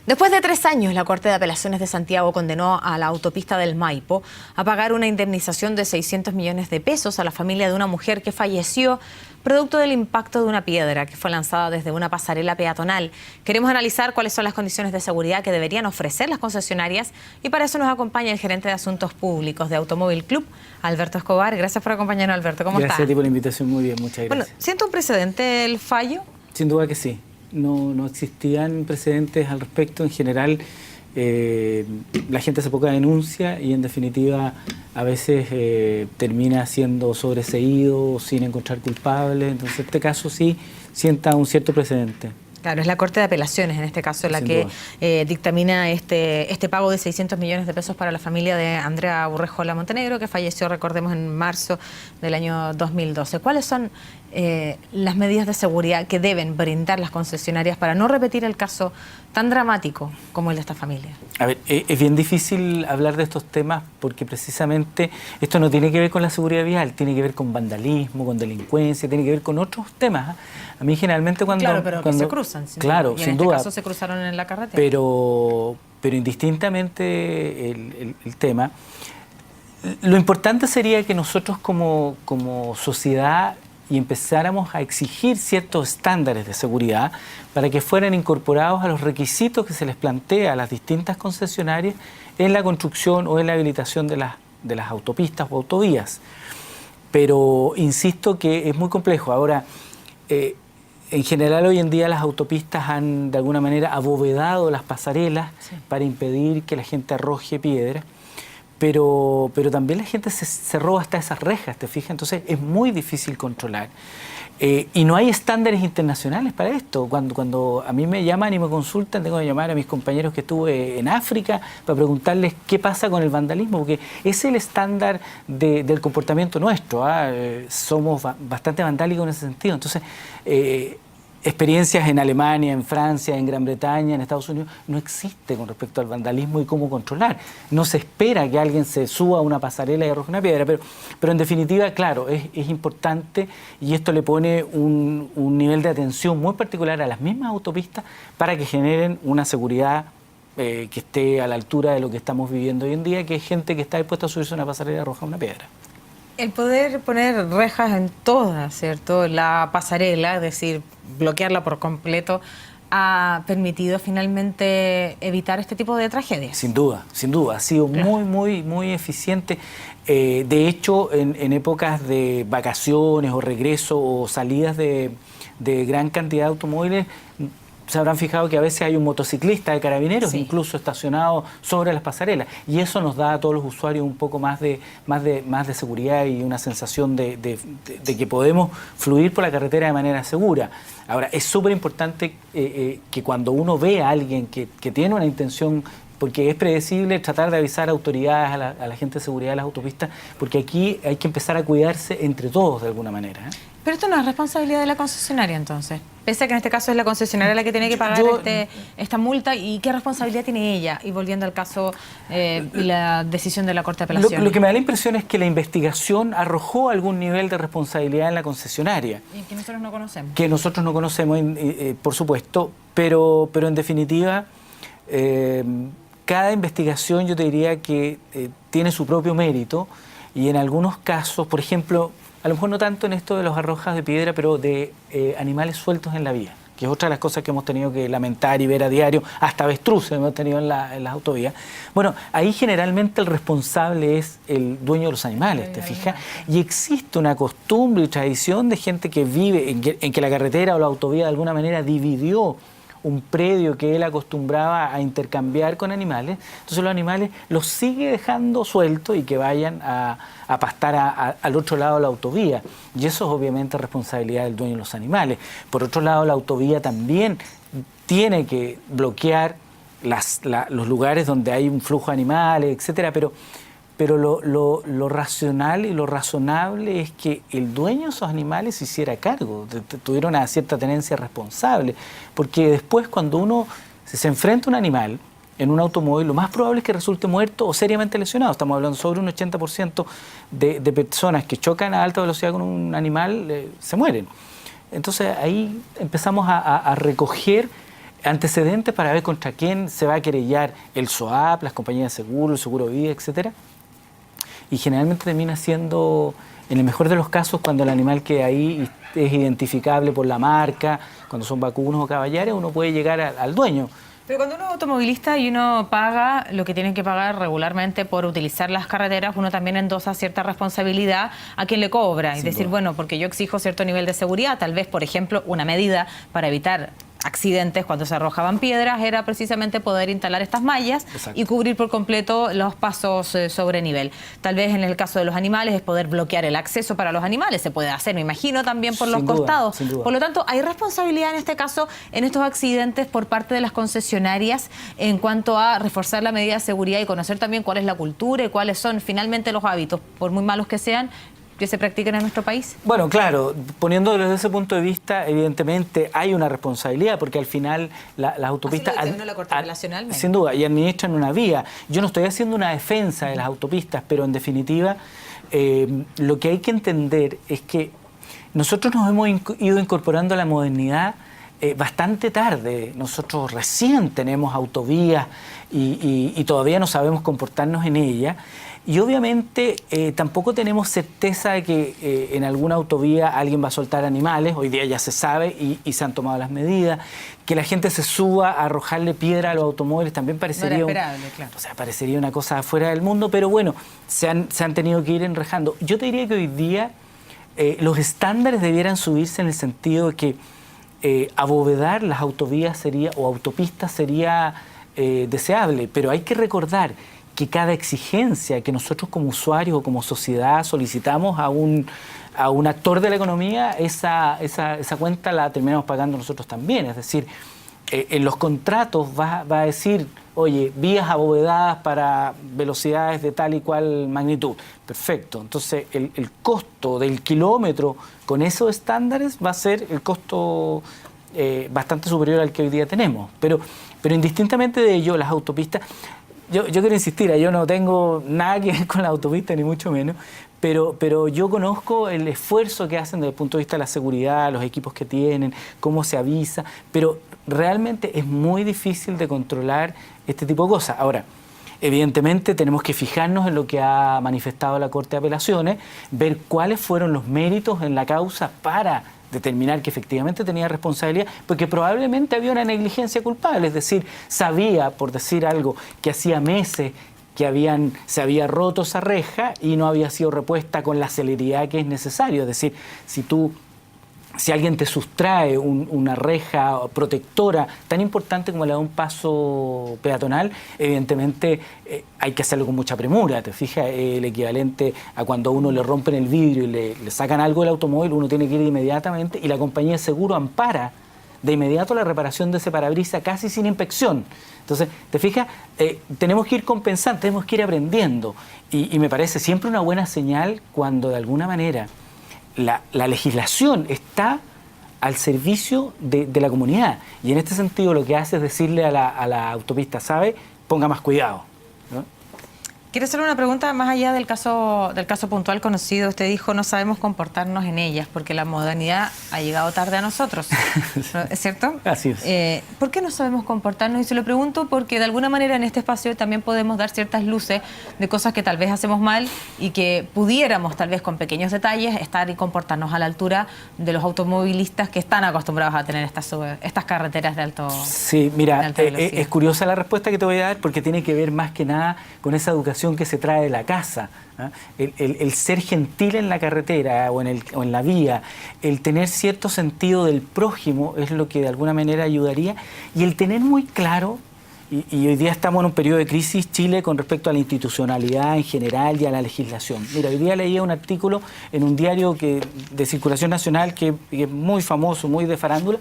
Después de 3 años, la Corte de Apelaciones de Santiago condenó a la autopista del Maipo a pagar una indemnización de 600 millones de pesos a la familia de una mujer que falleció producto del impacto de una piedra que fue lanzada desde una pasarela peatonal. Queremos analizar cuáles son las condiciones de seguridad que deberían ofrecer las concesionarias y para eso nos acompaña el gerente de Asuntos Públicos de Automóvil Club, Alberto Escobar. Gracias por acompañarnos, Alberto. ¿Cómo estás? Gracias a ti por la invitación. Muy bien, muchas gracias. Bueno, ¿siente un precedente el fallo? Sin duda que sí. No existían precedentes al respecto. En general, la gente hace poca denuncia y en definitiva a veces termina siendo sobreseído sin encontrar culpable. Entonces, este caso sí sienta un cierto precedente. Claro, es la Corte de Apelaciones en este caso la que dictamina este pago de 600 millones de pesos para la familia de Andrea Urrejola Montenegro, que falleció, recordemos, en marzo del año 2012. ¿Cuáles son las medidas de seguridad que deben brindar las concesionarias para no repetir el caso tan dramático como el de esta familia? A ver, es bien difícil hablar de estos temas porque precisamente esto no tiene que ver con la seguridad vial, tiene que ver con vandalismo, con delincuencia, tiene que ver con otros temas. A mí generalmente cuando... Claro, pero que se cruzan. Claro, y sin en duda. este caso se cruzaron en la carretera. Pero indistintamente el tema, lo importante sería que nosotros como sociedad y empezáramos a exigir ciertos estándares de seguridad para que fueran incorporados a los requisitos que se les plantea a las distintas concesionarias en la construcción o en la habilitación de las autopistas o autovías. Pero insisto que es muy complejo. Ahora, en general hoy en día las autopistas han de alguna manera abovedado las pasarelas para impedir que la gente arroje piedras. Pero también la gente se roba hasta esas rejas, ¿te fijas? Entonces es muy difícil controlar. Y no hay estándares internacionales para esto. Cuando a mí me llaman y me consultan, tengo que llamar a mis compañeros que estuve en África para preguntarles qué pasa con el vandalismo, porque es el estándar del comportamiento nuestro. Somos bastante vandálicos en ese sentido. Entonces, experiencias en Alemania, en Francia, en Gran Bretaña, en Estados Unidos, no existe con respecto al vandalismo y cómo controlar. No se espera que alguien se suba a una pasarela y arroje una piedra, pero en definitiva, claro, es importante y esto le pone un nivel de atención muy particular a las mismas autopistas para que generen una seguridad que esté a la altura de lo que estamos viviendo hoy en día, que es gente que está dispuesta a subirse a una pasarela y arrojar una piedra. El poder poner rejas en toda, ¿cierto?, la pasarela, es decir, bloquearla por completo, ha permitido finalmente evitar este tipo de tragedias. Sin duda, ha sido muy eficiente. De hecho, en épocas de vacaciones o regreso o salidas de gran cantidad de automóviles, se habrán fijado que a veces hay un motociclista de carabineros incluso estacionado sobre las pasarelas y eso nos da a todos los usuarios un poco más de seguridad y una sensación de que podemos fluir por la carretera de manera segura. Ahora, es súper importante que cuando uno ve a alguien que tiene una intención, porque es predecible, tratar de avisar a autoridades, a la gente de seguridad de las autopistas, porque aquí hay que empezar a cuidarse entre todos de alguna manera, ¿eh? Pero esto no es responsabilidad de la concesionaria, entonces. Pese a que en este caso es la concesionaria la que tiene que pagar esta multa, ¿y qué responsabilidad tiene ella? Y volviendo al caso y la decisión de la Corte de Apelaciones. Lo que me da la impresión es que la investigación arrojó algún nivel de responsabilidad en la concesionaria. Y que nosotros no conocemos. Que nosotros no conocemos, por supuesto, pero en definitiva, cada investigación yo te diría que tiene su propio mérito y en algunos casos, por ejemplo, a lo mejor no tanto en esto de los arrojas de piedra, pero de animales sueltos en la vía, que es otra de las cosas que hemos tenido que lamentar y ver a diario, hasta avestruces hemos tenido en las autovías. Bueno, ahí generalmente el responsable es el dueño de los animales, ¿te fijas? Y existe una costumbre y tradición de gente que vive en que la carretera o la autovía de alguna manera dividió un predio que él acostumbraba a intercambiar con animales, entonces los animales los sigue dejando sueltos y que vayan a pastar al otro lado de la autovía. Y eso es obviamente responsabilidad del dueño de los animales. Por otro lado, la autovía también tiene que bloquear los lugares donde hay un flujo de animales, etcétera, pero lo racional y lo razonable es que el dueño de esos animales se hiciera cargo, tuviera una cierta tenencia responsable, porque después cuando uno se enfrenta a un animal en un automóvil, lo más probable es que resulte muerto o seriamente lesionado. Estamos hablando sobre un 80% de personas que chocan a alta velocidad con un animal, se mueren. Entonces ahí empezamos a recoger antecedentes para ver contra quién se va a querellar el SOAP, las compañías de seguro, el seguro de vida, etcétera. Y generalmente termina siendo, en el mejor de los casos, cuando el animal que ahí es identificable por la marca, cuando son vacunos o caballares, uno puede llegar al dueño. Pero cuando uno es automovilista y uno paga lo que tiene que pagar regularmente por utilizar las carreteras, uno también endosa cierta responsabilidad a quien le cobra. Y decir, bueno, porque yo exijo cierto nivel de seguridad, tal vez, por ejemplo, una medida para evitar accidentes cuando se arrojaban piedras era precisamente poder instalar estas mallas. Exacto. Y cubrir por completo los pasos sobre nivel. Tal vez en el caso de los animales es poder bloquear el acceso para los animales, se puede hacer, me imagino, también por los costados. Sin duda. Por lo tanto, hay responsabilidad en este caso en estos accidentes por parte de las concesionarias en cuanto a reforzar la medida de seguridad y conocer también cuál es la cultura y cuáles son finalmente los hábitos, por muy malos que sean, que se practiquen en nuestro país? Bueno, claro, poniéndolo desde ese punto de vista, evidentemente hay una responsabilidad, porque al final las autopistas... Así lo determinó la Corte Apelacional. Sin duda, y administran una vía. Yo no estoy haciendo una defensa de las autopistas, pero en definitiva, lo que hay que entender es que nosotros nos hemos ido incorporando a la modernidad bastante tarde. Nosotros recién tenemos autovías y todavía no sabemos comportarnos en ellas. Y obviamente tampoco tenemos certeza de que en alguna autovía alguien va a soltar animales. Hoy día ya se sabe y se han tomado las medidas. Que la gente se suba a arrojarle piedra a los automóviles también parecería, no era esperable, claro. O sea, parecería una cosa fuera del mundo, pero bueno, se han tenido que ir enrejando. Yo te diría que hoy día los estándares debieran subirse en el sentido de que abovedar las autovías sería, o autopistas sería deseable, pero hay que recordar que cada exigencia que nosotros como usuarios o como sociedad solicitamos a un actor de la economía, esa cuenta la terminamos pagando nosotros también. Es decir, en los contratos va a decir, oye, vías abovedadas para velocidades de tal y cual magnitud. Perfecto. Entonces, el costo del kilómetro con esos estándares va a ser el costo bastante superior al que hoy día tenemos. Pero indistintamente de ello, las autopistas... Yo quiero insistir, yo no tengo nada que ver con la autopista, ni mucho menos, pero yo conozco el esfuerzo que hacen desde el punto de vista de la seguridad, los equipos que tienen, cómo se avisa, pero realmente es muy difícil de controlar este tipo de cosas. Ahora, evidentemente tenemos que fijarnos en lo que ha manifestado la Corte de Apelaciones, ver cuáles fueron los méritos en la causa para determinar que efectivamente tenía responsabilidad, porque probablemente había una negligencia culpable, es decir, sabía, por decir algo, que hacía meses que se había roto esa reja y no había sido repuesta con la celeridad que es necesario. Es decir, si alguien te sustrae una reja protectora tan importante como la de un paso peatonal, evidentemente hay que hacerlo con mucha premura. Te fijas, el equivalente a cuando a uno le rompen el vidrio y le sacan algo del automóvil, uno tiene que ir inmediatamente y la compañía de seguro ampara de inmediato la reparación de ese parabrisas casi sin inspección. Entonces, te fijas, tenemos que ir compensando, tenemos que ir aprendiendo. Y me parece siempre una buena señal cuando de alguna manera la legislación está al servicio de la comunidad. Y en este sentido lo que hace es decirle a la autopista, ¿sabe? Ponga más cuidado, ¿no? Quiero hacerle una pregunta más allá del caso puntual conocido. Usted dijo, no sabemos comportarnos en ellas porque la modernidad ha llegado tarde a nosotros. ¿Es cierto? Así es. ¿Por qué no sabemos comportarnos? Y se lo pregunto porque de alguna manera en este espacio también podemos dar ciertas luces de cosas que tal vez hacemos mal y que pudiéramos tal vez con pequeños detalles estar y comportarnos a la altura de los automovilistas que están acostumbrados a tener estas carreteras de alto Sí, mira, de alta velocidad. Es curiosa la respuesta que te voy a dar porque tiene que ver más que nada con esa educación que se trae de la casa, ¿eh? El ser gentil en la carretera o en la vía, el tener cierto sentido del prójimo es lo que de alguna manera ayudaría, y el tener muy claro, y hoy día estamos en un periodo de crisis Chile con respecto a la institucionalidad en general y a la legislación. Mira, hoy día leía un artículo en un diario de circulación nacional que es muy famoso, muy de farándula,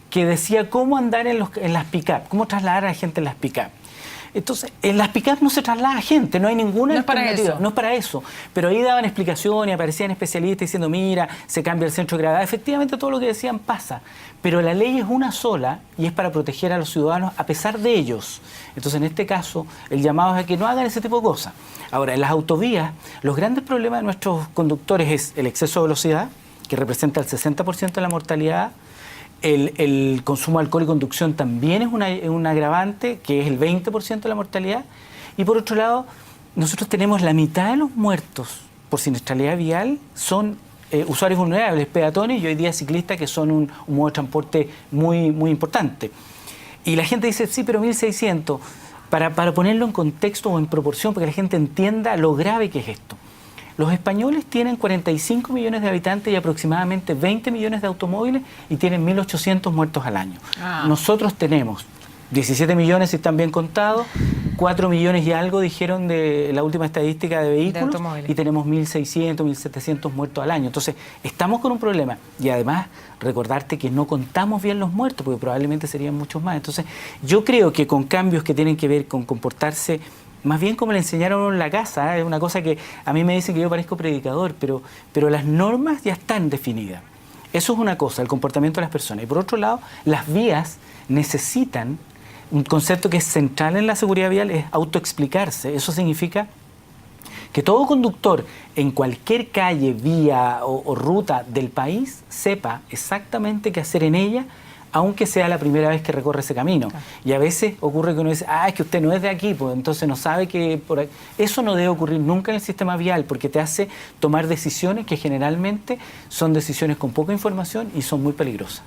que decía cómo andar en las pick-up, cómo trasladar a la gente en las pick-up. Entonces, en las pick-up no se traslada gente, no hay ninguna alternativa. No es para eso. Pero ahí daban explicaciones, aparecían especialistas diciendo, mira, se cambia el centro de gravedad. Efectivamente, todo lo que decían pasa. Pero la ley es una sola y es para proteger a los ciudadanos a pesar de ellos. Entonces, en este caso, el llamado es a que no hagan ese tipo de cosas. Ahora, en las autovías, los grandes problemas de nuestros conductores es el exceso de velocidad, que representa el 60% de la mortalidad, El consumo de alcohol y conducción también es un agravante, que es el 20% de la mortalidad. Y por otro lado, nosotros tenemos la mitad de los muertos por siniestralidad vial son usuarios vulnerables, peatones y hoy día ciclistas, que son un modo de transporte muy, muy importante. Y la gente dice, sí, pero 1.600, para ponerlo en contexto o en proporción, para que la gente entienda lo grave que es esto. Los españoles tienen 45 millones de habitantes y aproximadamente 20 millones de automóviles y tienen 1.800 muertos al año. Nosotros tenemos 17 millones, si están bien contados, 4 millones y algo dijeron de la última estadística de vehículos, y tenemos 1.600, 1.700 muertos al año. Entonces, estamos con un problema. Y además, recordarte que no contamos bien los muertos, porque probablemente serían muchos más. Entonces, yo creo que con cambios que tienen que ver con comportarse más bien como le enseñaron en la casa, es una cosa que a mí me dicen que yo parezco predicador, pero las normas ya están definidas. Eso es una cosa, el comportamiento de las personas. Y por otro lado, las vías necesitan un concepto que es central en la seguridad vial, es autoexplicarse. Eso significa que todo conductor en cualquier calle, vía o ruta del país sepa exactamente qué hacer en ella, aunque sea la primera vez que recorre ese camino. Claro. Y a veces ocurre que uno dice, es que usted no es de aquí, pues entonces no sabe que por aquí. Eso no debe ocurrir nunca en el sistema vial, porque te hace tomar decisiones que generalmente son decisiones con poca información y son muy peligrosas.